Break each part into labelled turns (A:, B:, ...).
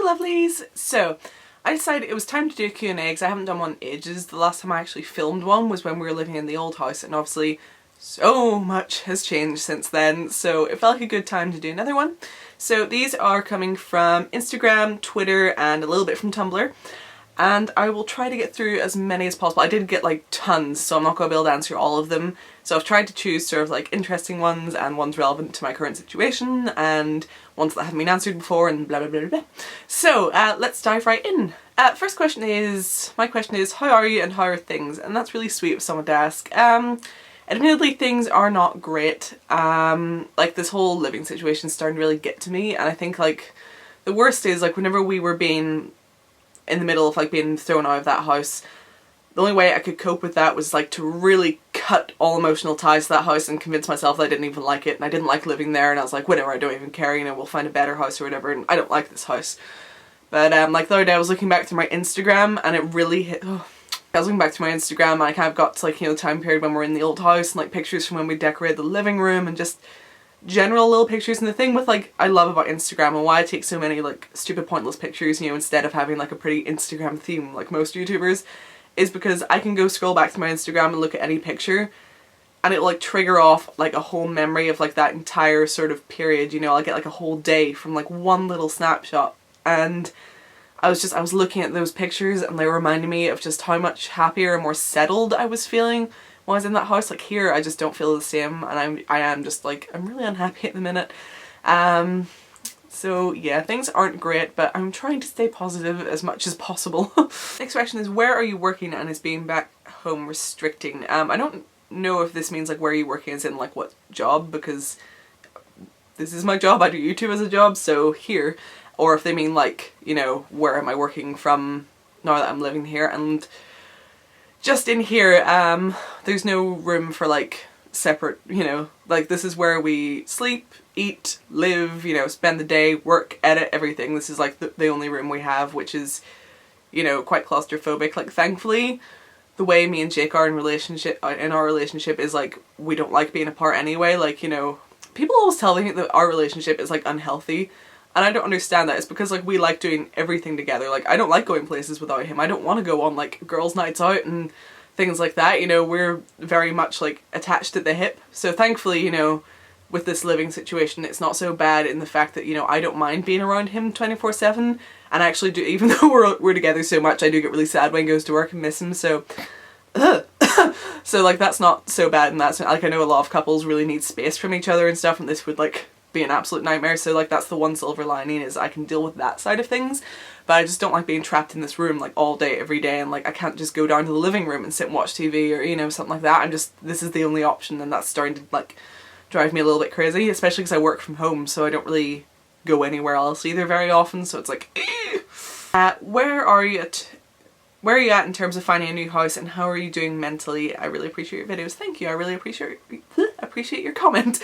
A: lovelies! So, I decided it was time to do a Q&A because I haven't done one in ages. The last time I actually filmed one was when we were living in the old house, and obviously so much has changed since then, so it felt like a good time to do another one. So these are coming from Instagram, Twitter, and a little bit from Tumblr. And I will try to get through as many as possible. I did get like tons, so I'm not going to be able to answer all of them. So I've tried to choose sort of like interesting ones and ones relevant to my current situation and ones that haven't been answered before and blah blah blah blah. So let's dive right in. First question is, my question is, how are you and how are things? And that's really sweet of someone to ask. Admittedly, things are not great. Like this whole living situation is starting to really get to me, and I think like the worst is like whenever we were being in the middle of like being thrown out of that house, the only way I could cope with that was like to really cut all emotional ties to that house and convince myself that I didn't even like it and I didn't like living there, and I was like, whatever, I don't even care, you know, we'll find a better house or whatever, and I don't like this house. But like the other day I was looking back through my Instagram and it really hit, I was looking back to my Instagram and I kind of got to like, you know, the time period when we're in the old house and like pictures from when we decorated the living room and just general little pictures. And the thing with like I love about Instagram and why I take so many like stupid pointless pictures, you know, instead of having like a pretty Instagram theme like most YouTubers, is because I can go scroll back to my Instagram and look at any picture and it'll like trigger off like a whole memory of like that entire sort of period, you know. I'll get like a whole day from like one little snapshot, and I was looking at those pictures and they reminded me of just how much happier and more settled I was feeling when I was in that house. Like here I just don't feel the same, and I am just like, I'm really unhappy at the minute. So yeah, things aren't great, but I'm trying to stay positive as much as possible. Next question is, where are you working and is being back home restricting? I don't know if this means like where are you working as in like what job, because this is my job, I do YouTube as a job, so here. Or if they mean like, you know, where am I working from now that I'm living here. And just in here, there's no room for like separate, you know, like this is where we sleep, eat, live, you know, spend the day, work, edit, everything. This is like the only room we have, which is, you know, quite claustrophobic. Like thankfully, the way me and Jake are in our relationship is like, we don't like being apart anyway. Like, you know, people always tell me that our relationship is like unhealthy. And I don't understand that. It's because like we like doing everything together. Like I don't like going places without him. I don't want to go on like girls' nights out and things like that. You know, we're very much like attached at the hip. So thankfully, you know, with this living situation, it's not so bad in the fact that, you know, I don't mind being around him 24/7. And I actually do, even though we're together so much, I do get really sad when he goes to work and miss him. So, so like that's not so bad, and that's like I know a lot of couples really need space from each other and stuff, and this would like be an absolute nightmare. So like that's the one silver lining, is I can deal with that side of things, but I just don't like being trapped in this room like all day every day, and like I can't just go down to the living room and sit and watch TV or, you know, something like that. This is the only option, and that's starting to like drive me a little bit crazy, especially because I work from home, so I don't really go anywhere else either very often, so it's like where are you at in terms of finding a new house, and how are you doing mentally? I really appreciate your videos. Thank you. I really appreciate your comment.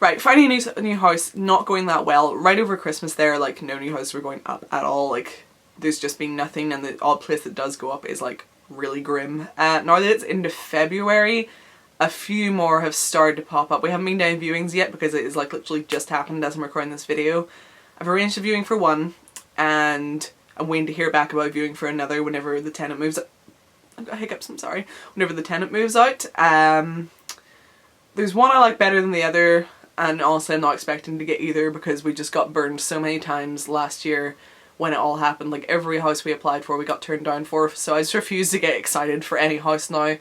A: Right, finding a new house, not going that well. Right over Christmas there, like no new houses were going up at all. Like there's just been nothing, and the odd place that does go up is like really grim. Now that it's into February, a few more have started to pop up. We haven't been down viewings yet because it is like literally just happened as I'm recording this video. I've arranged a viewing for one, and I'm waiting to hear back about viewing for another whenever the tenant moves out. I've got hiccups, I'm sorry. Whenever the tenant moves out. There's one I like better than the other. And honestly, I'm not expecting to get either because we just got burned so many times last year when it all happened. Like every house we applied for we got turned down for, so I just refuse to get excited for any house now,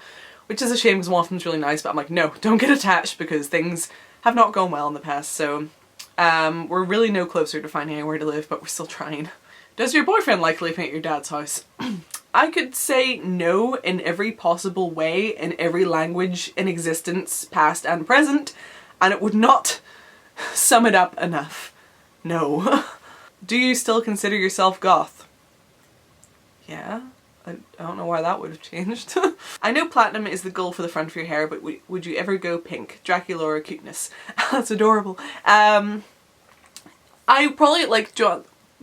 A: which is a shame because one of them's really nice, but I'm like, no, don't get attached because things have not gone well in the past. So we're really no closer to finding anywhere to live, but we're still trying. Does your boyfriend like living at your dad's house? I could say no in every possible way, in every language in existence, past and present, and it would not sum it up enough. No. Do you still consider yourself goth? Yeah. I don't know why that would have changed. I know platinum is the goal for the front of your hair, but would you ever go pink? Dracula or cuteness? That's adorable. I probably like,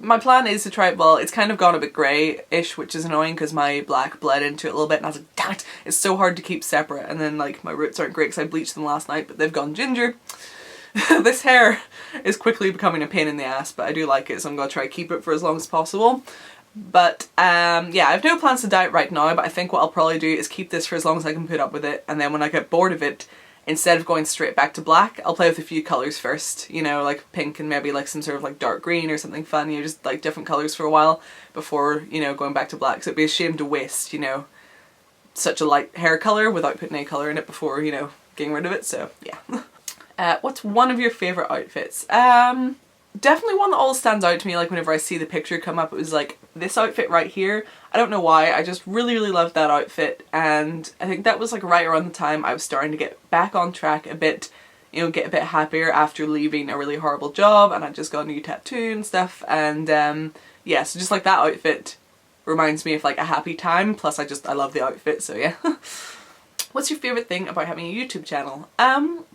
A: my plan is to try it, well, it's kind of gone a bit grey-ish, which is annoying because my black bled into it a little bit, and I was like, damn it, it's so hard to keep separate. And then like my roots aren't great because I bleached them last night, but they've gone ginger. This hair is quickly becoming a pain in the ass, but I do like it, so I'm gonna try to keep it for as long as possible. But yeah, I have no plans to dye it right now, but I think what I'll probably do is keep this for as long as I can put up with it, and then when I get bored of it, instead of going straight back to black, I'll play with a few colours first, you know, like pink and maybe like some sort of like dark green or something fun, you know, just like different colours for a while before, you know, going back to black. So it'd be a shame to waste, you know, such a light hair colour without putting any colour in it before, you know, getting rid of it, so yeah. What's one of your favourite outfits? Definitely one that always stands out to me, like whenever I see the picture come up, it was like this outfit right here. I don't know why, I just really loved that outfit, and I think that was like right around the time I was starting to get back on track a bit, you know, get a bit happier after leaving a really horrible job, and I just got a new tattoo and stuff, and yeah, so just like that outfit reminds me of like a happy time, plus I love the outfit, so yeah. What's your favourite thing about having a YouTube channel?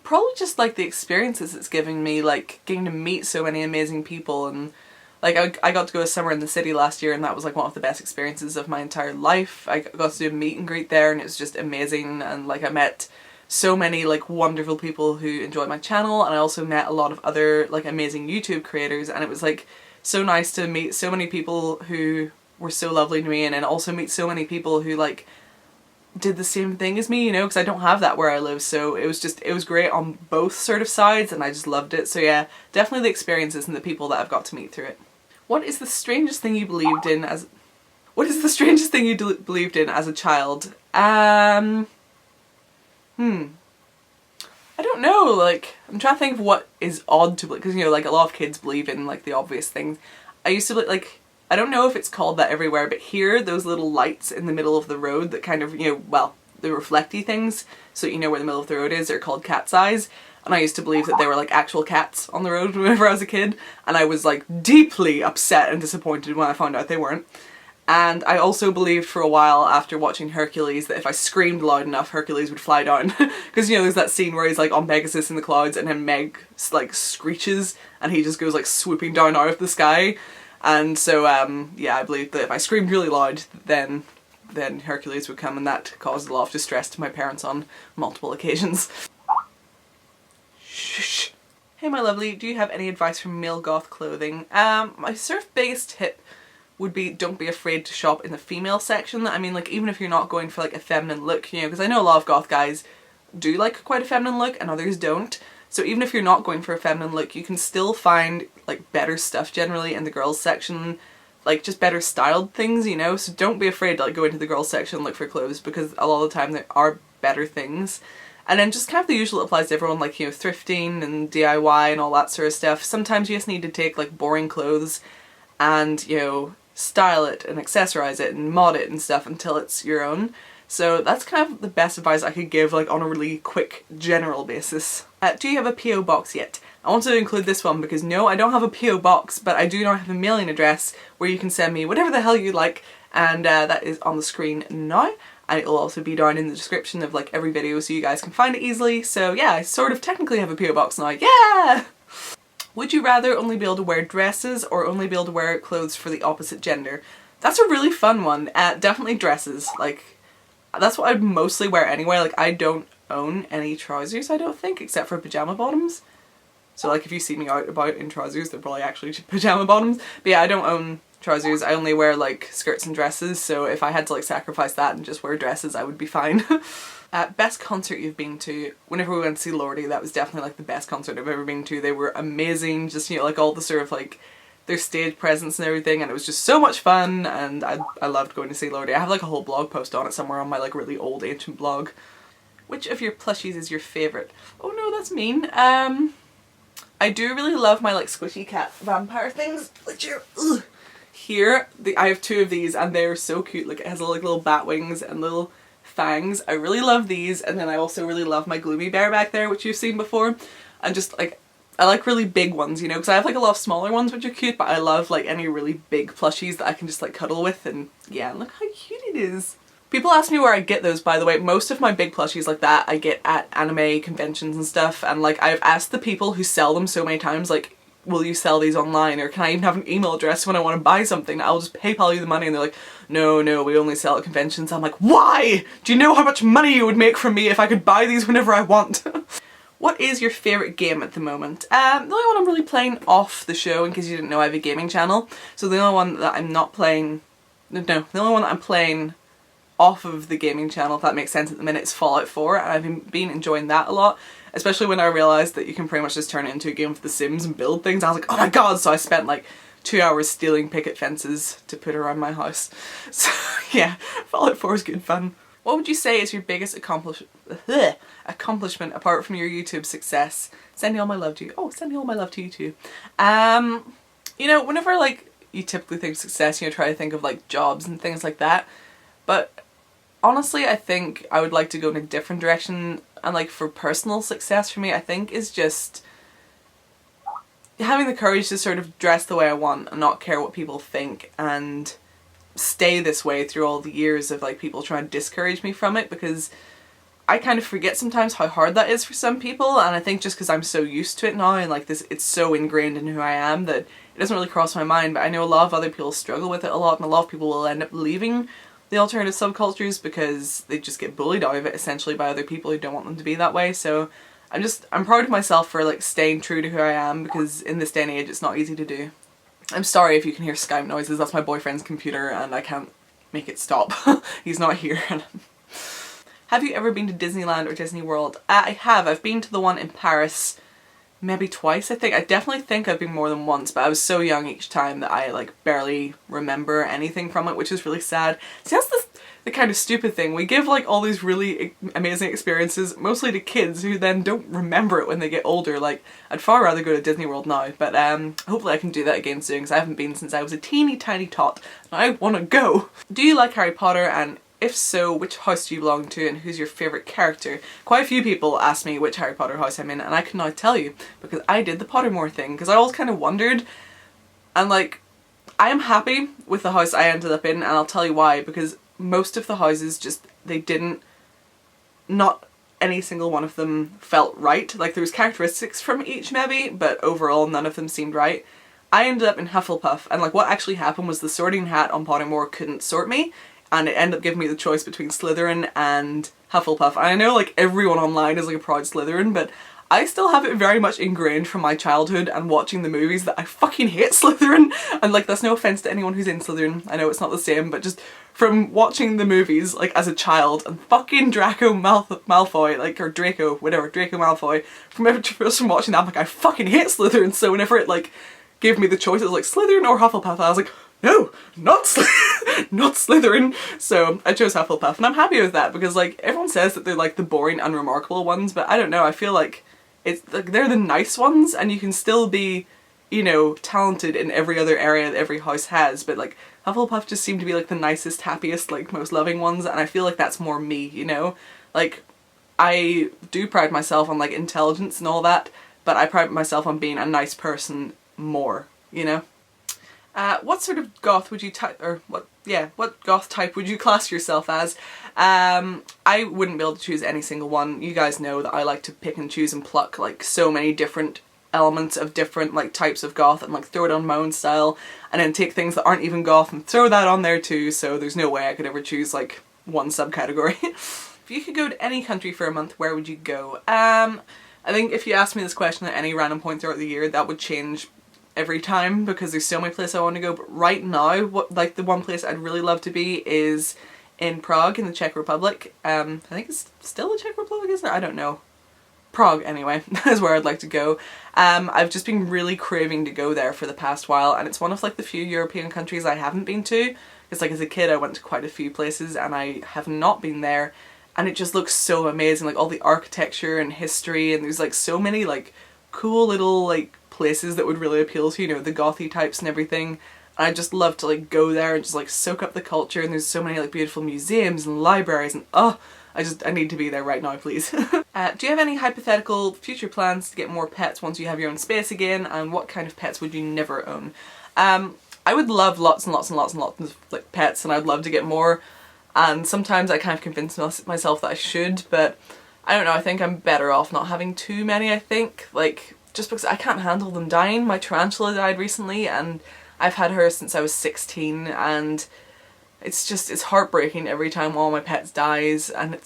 A: Probably just like the experiences it's giving me, like getting to meet so many amazing people, and like I got to go to Summer in the City last year, and that was like one of the best experiences of my entire life. I got to do a meet and greet there, and it was just amazing, and like I met so many like wonderful people who enjoyed my channel, and I also met a lot of other like amazing YouTube creators, and it was like so nice to meet so many people who were so lovely to me, and then also meet so many people who like did the same thing as me, you know, because I don't have that where I live, so it was great on both sort of sides, and I just loved it. So yeah, definitely the experiences and the people that I've got to meet through it. What is the strangest thing you believed in as a child? I don't know, like, I'm trying to think of what is odd to believe, because, you know, like a lot of kids believe in like the obvious things. I used to like, I don't know if it's called that everywhere, but here, those little lights in the middle of the road that kind of, you know, well, the reflecty things, so you know where the middle of the road is, are called cat's eyes. And I used to believe that they were like actual cats on the road whenever I was a kid, and I was like deeply upset and disappointed when I found out they weren't. And I also believed for a while after watching Hercules that if I screamed loud enough, Hercules would fly down. Because, you know, there's that scene where he's like on Pegasus in the clouds, and then Meg like screeches and he just goes like swooping down out of the sky. And so yeah, I believed that if I screamed really loud, then Hercules would come, and that caused a lot of distress to my parents on multiple occasions. Shh. Hey my lovely, do you have any advice for male goth clothing? My sort of biggest tip would be don't be afraid to shop in the female section. I mean, like, even if you're not going for like a feminine look, you know, because I know a lot of goth guys do like quite a feminine look and others don't. So even if you're not going for a feminine look, you can still find like better stuff generally in the girls section, like just better styled things, you know, so don't be afraid to like go into the girls section and look for clothes, because a lot of the time there are better things. And then just kind of the usual applies to everyone, like, you know, thrifting and DIY and all that sort of stuff. Sometimes you just need to take like boring clothes and, you know, style it and accessorize it and mod it and stuff until it's your own. So that's kind of the best advice I could give, like, on a really quick general basis. Do you have a PO box yet? I want to include this one because no, I don't have a PO box, but I do now have a mailing address where you can send me whatever the hell you like, and that is on the screen now, and it will also be down in the description of like every video so you guys can find it easily. So yeah, I sort of technically have a PO box now. Yeah! Would you rather only be able to wear dresses or only be able to wear clothes for the opposite gender? That's a really fun one. Definitely dresses. Like, that's what I'd mostly wear anyway. Like, I don't own any trousers, I don't think, except for pajama bottoms. So like if you see me out about in trousers, they're probably actually pajama bottoms. But yeah, I don't own trousers. I only wear like skirts and dresses, so if I had to like sacrifice that and just wear dresses, I would be fine. Best concert you've been to? Whenever we went to see Lordi, that was definitely like the best concert I've ever been to. They were amazing, just, you know, like all the sort of like their stage presence and everything, and it was just so much fun, and I loved going to see Lordi. I have like a whole blog post on it somewhere on my like really old ancient blog. Which of your plushies is your favourite? Oh no, that's mean. I do really love my like squishy cat vampire things, which are here. I have two of these and they're so cute. Like, it has like little bat wings and little fangs. I really love these, and then I also really love my gloomy bear back there, which you've seen before. And just like, I like really big ones, you know, because I have like a lot of smaller ones which are cute, but I love like any really big plushies that I can just like cuddle with, and yeah, look how cute it is. People ask me where I get those, by the way. Most of my big plushies like that I get at anime conventions and stuff, and like I've asked the people who sell them so many times, like, will you sell these online, or can I even have an email address when I want to buy something? I'll just PayPal you the money, and they're like, no, we only sell at conventions. I'm like, why? Do you know how much money you would make from me if I could buy these whenever I want? What is your favourite game at the moment? The only one I'm really playing off the show, in case you didn't know I have a gaming channel, so the only one that I'm not playing, no, the only one that I'm playing off of the gaming channel, if that makes sense, at the minute is Fallout 4, and I've been enjoying that a lot, especially when I realised that you can pretty much just turn it into a game of The Sims and build things. I was like, oh my god, so I spent like 2 hours stealing picket fences to put around my house. So yeah, Fallout 4 is good fun. What would you say is your biggest accomplishment apart from your YouTube success? Sending all my love to you. Oh, sending all my love to you too. You know, whenever like you typically think of success, you know, try to think of like jobs and things like that. But honestly, I think I would like to go in a different direction, and like for personal success for me, I think is just having the courage to sort of dress the way I want and not care what people think, and stay this way through all the years of like people trying to discourage me from it, because I kind of forget sometimes how hard that is for some people, and I think just because I'm so used to it now and like this, it's so ingrained in who I am that it doesn't really cross my mind. But I know a lot of other people struggle with it a lot, and a lot of people will end up leaving the alternative subcultures because they just get bullied out of it essentially by other people who don't want them to be that way. So I'm proud of myself for like staying true to who I am, because in this day and age it's not easy to do. I'm sorry if you can hear Skype noises, that's my boyfriend's computer and I can't make it stop. He's not here. Have you ever been to Disneyland or Disney World? I have. I've been to the one in Paris maybe twice, I think. I definitely think I've been more than once, but I was so young each time that I like barely remember anything from it, which is really sad. See, that's the kind of stupid thing. We give like all these really amazing experiences mostly to kids who then don't remember it when they get older. Like, I'd far rather go to Disney World now, but hopefully I can do that again soon, because I haven't been since I was a teeny tiny tot and I want to go. Do you like Harry Potter, and if so, which house do you belong to and who's your favourite character? Quite a few people ask me which Harry Potter house I'm in, and I can now tell you because I did the Pottermore thing, because I always kind of wondered, and like, I am happy with the house I ended up in, and I'll tell you why. Because most of the houses just, not any single one of them felt right. Like, there was characteristics from each maybe, but overall none of them seemed right. I ended up in Hufflepuff, and like what actually happened was the sorting hat on Pottermore couldn't sort me, and it ended up giving me the choice between Slytherin and Hufflepuff. And I know like everyone online is like a proud Slytherin, but I still have it very much ingrained from my childhood and watching the movies that I fucking hate Slytherin. And like, that's no offense to anyone who's in Slytherin, I know it's not the same, but just from watching the movies like as a child, and fucking Draco Malfoy, like, or Draco, whatever, Draco Malfoy, from watching that, I'm like, I fucking hate Slytherin. So whenever it like gave me the choice, it was like Slytherin or Hufflepuff, I was like, no, not Slytherin. So I chose Hufflepuff, and I'm happy with that, because like everyone says that they're like the boring, unremarkable ones, but I don't know, I feel like it's like they're the nice ones, and you can still be, you know, talented in every other area that every house has, but like Hufflepuff just seem to be like the nicest, happiest, like most loving ones, and I feel like that's more me, you know? Like, I do pride myself on like intelligence and all that, but I pride myself on being a nice person more, you know? What sort of goth would you what goth type would you class yourself as? I wouldn't be able to choose any single one. You guys know that I like to pick and choose and pluck like so many different elements of different like types of goth and like throw it on my own style, and then take things that aren't even goth and throw that on there too, so there's no way I could ever choose like one subcategory. If you could go to any country for a month, where would you go? I think if you asked me this question at any random point throughout the year, that would change every time, because there's so many places I want to go. But right now, like the one place I'd really love to be is in Prague in the Czech Republic. I think it's still the Czech Republic, isn't it? I don't know. Prague, anyway, is where I'd like to go. I've just been really craving to go there for the past while, and it's one of like the few European countries I haven't been to, because like as a kid I went to quite a few places and I have not been there, and it just looks so amazing, like all the architecture and history, and there's like so many like cool little like places that would really appeal to, you know, the gothy types and everything. And I just love to like go there and just like soak up the culture, and there's so many like beautiful museums and libraries, and I need to be there right now, please. Do you have any hypothetical future plans to get more pets once you have your own space again, and what kind of pets would you never own? I would love lots and lots and lots and lots of like pets, and I'd love to get more, and sometimes I kind of convince myself that I should, but I don't know, I think I'm better off not having too many, I think, like, just because I can't handle them dying. My tarantula died recently, and I've had her since I was 16, and it's heartbreaking every time one of my pets dies, and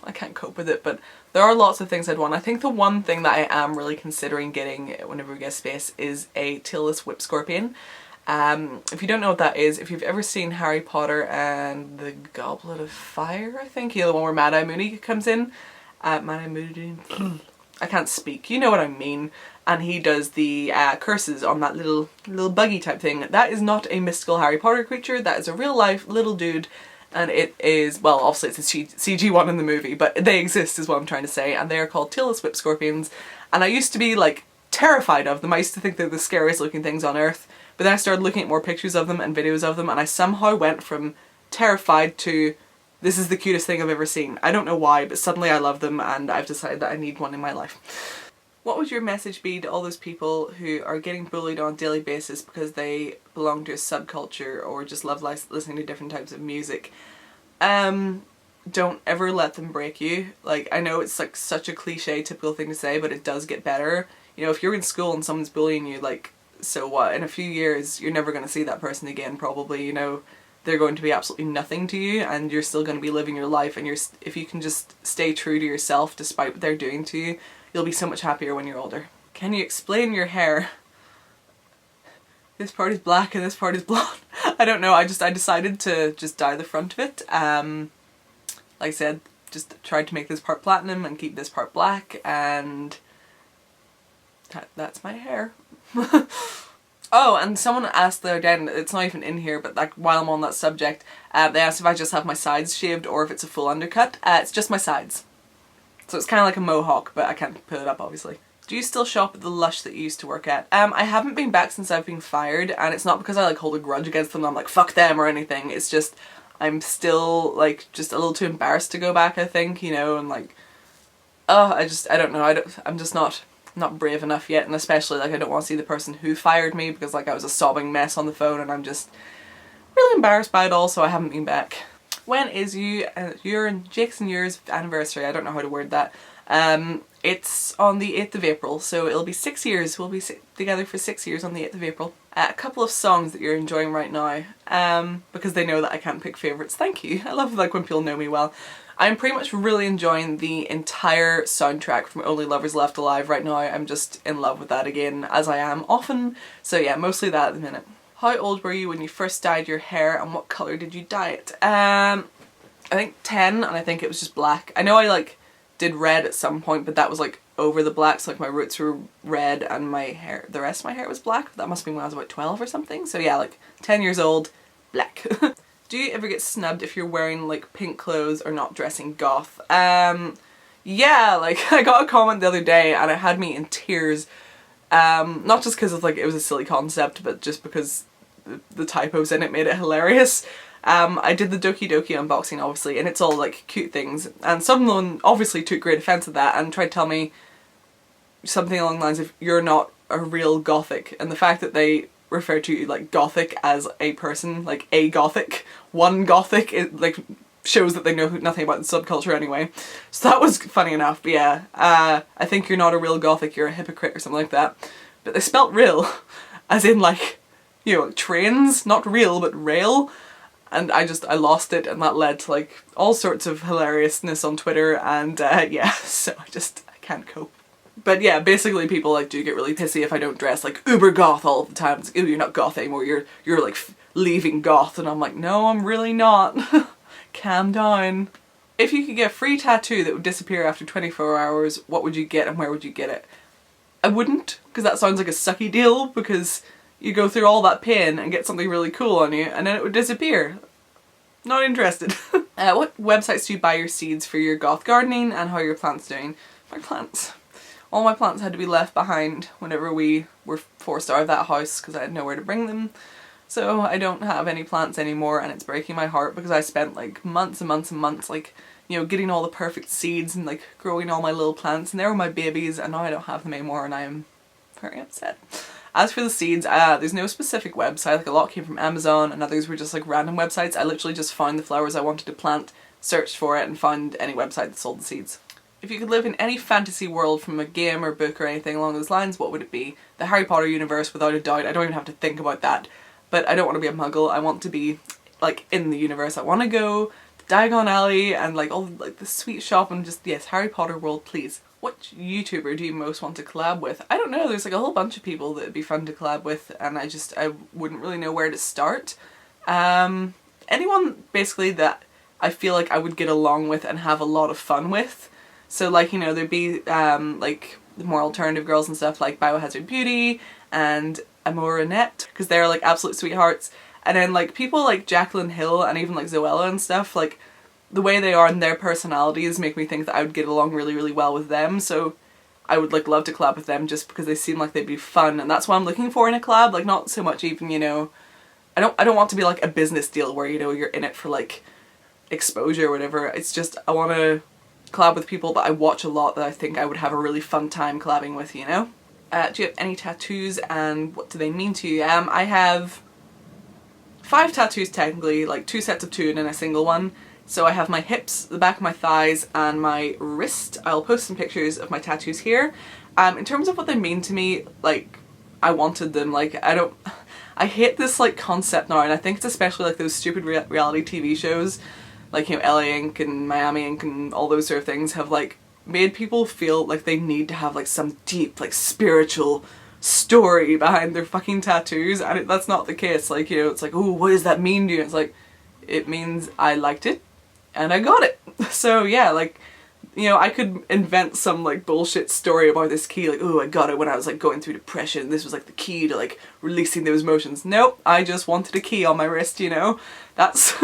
A: I can't cope with it. But There are lots of things I'd want. I think the one thing that I am really considering getting whenever we get space is a tailless whip scorpion. If you don't know what that is, if you've ever seen Harry Potter and the Goblet of Fire, I think, the one where Mad-Eye Moody comes in. Mad-Eye Moody, I can't speak, you know what I mean. And he does the curses on that little buggy type thing. That is not a mystical Harry Potter creature, that is a real life little dude. And it is, well, obviously it's a CG one in the movie, but they exist is what I'm trying to say, and they are called tailless whip scorpions. And I used to be like terrified of them. I used to think they're the scariest looking things on earth, but then I started looking at more pictures of them and videos of them, and I somehow went from terrified to this is the cutest thing I've ever seen. I don't know why, but suddenly I love them and I've decided that I need one in my life. What would your message be to all those people who are getting bullied on a daily basis because they belong to a subculture or just love listening to different types of music? Don't ever let them break you. Like, I know it's like such a cliche, typical thing to say, but it does get better. You know, if you're in school and someone's bullying you, like, so what? In a few years, you're never going to see that person again, probably, you know. They're going to be absolutely nothing to you, and you're still going to be living your life, and if you can just stay true to yourself despite what they're doing to you, you'll be so much happier when you're older. Can you explain your hair? This part is black and this part is blonde. I don't know, I decided to just dye the front of it. Like I said, just tried to make this part platinum and keep this part black, and that's my hair. Oh, and someone asked the other day, and it's not even in here, but like while I'm on that subject, they asked if I just have my sides shaved or if it's a full undercut. It's just my sides. So it's kind of like a mohawk, but I can't put it up obviously. Do you still shop at the Lush that you used to work at? I haven't been back since I've been fired, and it's not because I like hold a grudge against them, I'm like fuck them or anything. It's just, I'm still like just a little too embarrassed to go back, I think, you know, and like, I don't know, I'm just not brave enough yet, and especially like I don't want to see the person who fired me because like I was a sobbing mess on the phone and I'm just really embarrassed by it all, so I haven't been back. When is your and Jake's and yours anniversary? I don't know how to word that. It's on the 8th of April, so it'll be 6 years. We'll be together for 6 years on the 8th of April. A couple of songs that you're enjoying right now, because they know that I can't pick favourites. Thank you. I love like when people know me well. I'm pretty much really enjoying the entire soundtrack from Only Lovers Left Alive right now. I'm just in love with that again, as I am often. So yeah, mostly that at the minute. How old were you when you first dyed your hair, and what colour did you dye it? I think 10, and I think it was just black. I know I like did red at some point, but that was like over the black, so like my roots were red and my hair, the rest of my hair was black. That must have been when I was about 12 or something. So yeah, like 10 years old, black. Do you ever get snubbed if you're wearing like pink clothes or not dressing goth? Yeah, like I got a comment the other day and it had me in tears. Not just because of like it was a silly concept, but just because the typos in it made it hilarious. I did the Doki Doki unboxing obviously, and it's all like cute things, and someone obviously took great offence at that and tried to tell me something along the lines of you're not a real gothic, and the fact that they refer to like gothic as a person, like a gothic, one gothic, it like shows that they know nothing about the subculture anyway. So that was funny enough, but yeah, I think you're not a real gothic, you're a hypocrite or something like that. But they spelt real, as in like, you know, trains, not real, but rail. And I lost it, and that led to like all sorts of hilariousness on Twitter, and yeah, so I can't cope. But yeah, basically people like do get really pissy if I don't dress like uber goth all the time. It's like, ooh, you're not goth anymore, you're like leaving goth, and I'm like, no, I'm really not. Calm down. If you could get a free tattoo that would disappear after 24 hours, what would you get and where would you get it? I wouldn't, because that sounds like a sucky deal, because you go through all that pain and get something really cool on you and then it would disappear. Not interested. What websites do you buy your seeds for your goth gardening, and how are your plants doing? My plants. All my plants had to be left behind whenever we were forced out of that house because I had nowhere to bring them. So I don't have any plants anymore, and it's breaking my heart because I spent like months and months and months like, you know, getting all the perfect seeds and like growing all my little plants, and they were my babies, and now I don't have them anymore and I am very upset. As for the seeds, there's no specific website. Like a lot came from Amazon and others were just like random websites. I literally just found the flowers I wanted to plant, searched for it, and found any website that sold the seeds. If you could live in any fantasy world from a game or book or anything along those lines, what would it be? The Harry Potter universe, without a doubt. I don't even have to think about that. But I don't want to be a muggle. I want to be like in the universe. I want to go to Diagon Alley and like all like the sweet shop and just, yes, Harry Potter world, please. What YouTuber do you most want to collab with? I don't know, there's like a whole bunch of people that would be fun to collab with, and I wouldn't really know where to start. Anyone basically that I feel like I would get along with and have a lot of fun with. So like, you know, there'd be like the more alternative girls and stuff like Biohazard Beauty and Amorinette, because they're like absolute sweethearts. And then like people like Jaclyn Hill and even like Zoella and stuff, like the way they are and their personalities make me think that I would get along really, really well with them. So I would like love to collab with them just because they seem like they'd be fun, and that's what I'm looking for in a collab. Like not so much even, you know, I don't want to be like a business deal where, you know, you're in it for like exposure or whatever. It's just I want to collab with people that I watch a lot that I think I would have a really fun time collabing with, you know? Do you have any tattoos and what do they mean to you? I have 5 tattoos technically, like 2 sets of 2 and then a single one. So I have my hips, the back of my thighs, and my wrist. I'll post some pictures of my tattoos here. In terms of what they mean to me, like, I wanted them, like, I hate this, like, concept now, and I think it's especially, like, those stupid reality TV shows, like, you know, LA Inc. and Miami Inc. and all those sort of things have, like, made people feel like they need to have, like, some deep, like, spiritual story behind their fucking tattoos, and that's not the case. Like, you know, it's like, oh, what does that mean to you? It's like, it means I liked it and I got it. So yeah, like, you know, I could invent some like bullshit story about this key, like, oh, I got it when I was like going through depression, this was like the key to like releasing those emotions. Nope, I just wanted a key on my wrist, you know, that's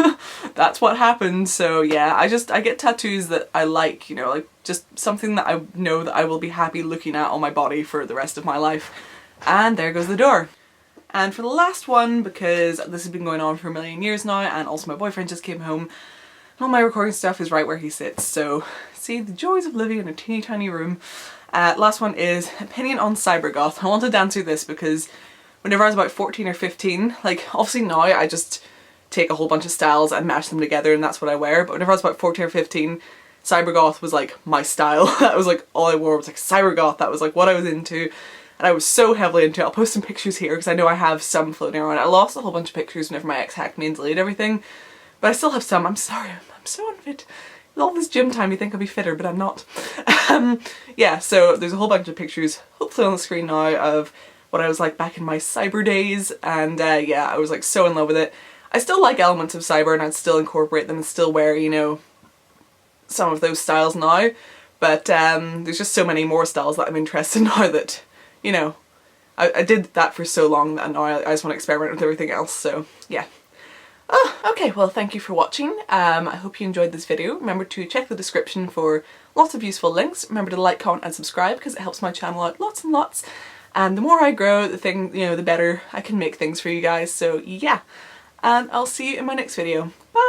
A: that's what happened. So yeah, I get tattoos that I like, you know, like just something that I know that I will be happy looking at on my body for the rest of my life. And there goes the door. And for the last one, because this has been going on for a million years now, and also my boyfriend just came home, and all my recording stuff is right where he sits, so see the joys of living in a teeny tiny room. Last one is opinion on cybergoth. I wanted to answer this because whenever I was about 14 or 15, like obviously now I just take a whole bunch of styles and mash them together and that's what I wear, but whenever I was about 14 or 15, cybergoth was like my style. That was like all I wore was like cybergoth, that was like what I was into. And I was so heavily into it. I'll post some pictures here because I know I have some floating around. I lost a whole bunch of pictures whenever my ex hacked me and deleted everything. But I still have some. I'm sorry, I'm so unfit. With all this gym time you think I'll be fitter, but I'm not. Yeah, so there's a whole bunch of pictures, hopefully on the screen now, of what I was like back in my cyber days. And yeah, I was like so in love with it. I still like elements of cyber and I'd still incorporate them and still wear, you know, some of those styles now. But there's just so many more styles that I'm interested in now that, you know, I did that for so long that now I just want to experiment with everything else, so yeah. Oh, okay, well thank you for watching. I hope you enjoyed this video. Remember to check the description for lots of useful links. Remember to like, comment and subscribe because it helps my channel out lots and lots. And the more I grow, the better I can make things for you guys, so yeah. And I'll see you in my next video. Bye!